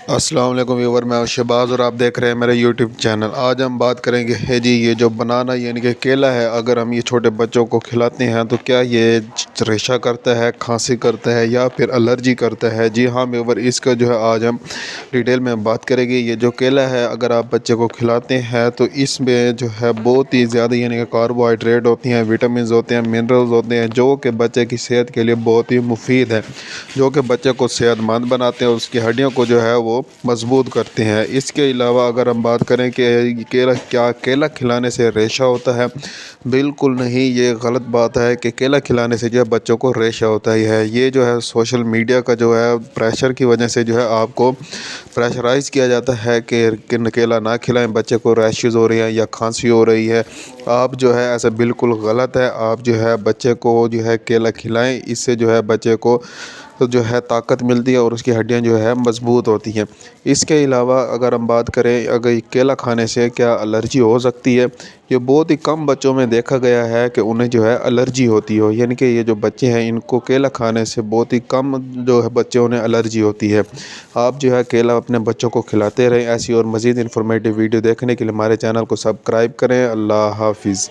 अस्सलाम वालेकुम व्यूवर, मैं शहबाज और आप देख रहे हैं मेरा यूट्यूब चैनल। आज हम बात करेंगे है जी, ये जो बनाना यानी कि केला है, अगर हम ये छोटे बच्चों को खिलाते हैं तो क्या ये रेशा करता है, खांसी करता है या फिर एलर्जी करता है। जी हाँ व्यूवर, इसका जो है आज हम डिटेल में बात करेंगे। ये जो केला है अगर आप बच्चे को खिलाते हैं तो इसमें जो है बहुत ही ज़्यादा यानी कि कार्बोहाइड्रेट होती हैं, विटामिन होते हैं, मिनरल्स होते हैं, जो कि बच्चे की सेहत के लिए बहुत ही मुफीद है, जो कि बच्चे को सेहतमंद बनाते हैं और उसकी हड्डियों को जो है वो मजबूत करते हैं। इसके अलावा अगर हम बात करें कि केला खिलाने से रेशा होता है, बिल्कुल नहीं, ये गलत बात है कि केला खिलाने से जो है बच्चों को रेशा होता ही है। ये जो है सोशल मीडिया का जो है प्रेशर की वजह से जो है आपको प्रेशराइज़ किया जाता है कि केला ना खिलाएं, बच्चे को रैशेज़ हो रही हैं या खांसी हो रही है। आप जो है ऐसा बिल्कुल गलत है। आप जो है बच्चे को जो है केला खिलाएं, इससे जो है बच्चे को तो जो है ताकत मिलती है और उसकी हड्डियां जो है मज़बूत होती हैं। इसके अलावा अगर हम बात करें, अगर केला खाने से क्या एलर्जी हो सकती है, ये बहुत ही कम बच्चों में देखा गया है कि उन्हें जो है एलर्जी होती हो, यानी कि ये जो बच्चे हैं इनको केला खाने से बहुत ही कम जो है बच्चों ने एलर्जी होती है। आप जो है केला अपने बच्चों को खिलाते रहें। ऐसी और मज़ीद इन्फॉर्मेटिव वीडियो देखने के लिए हमारे चैनल को सब्सक्राइब करें। अल्लाह हाफिज़।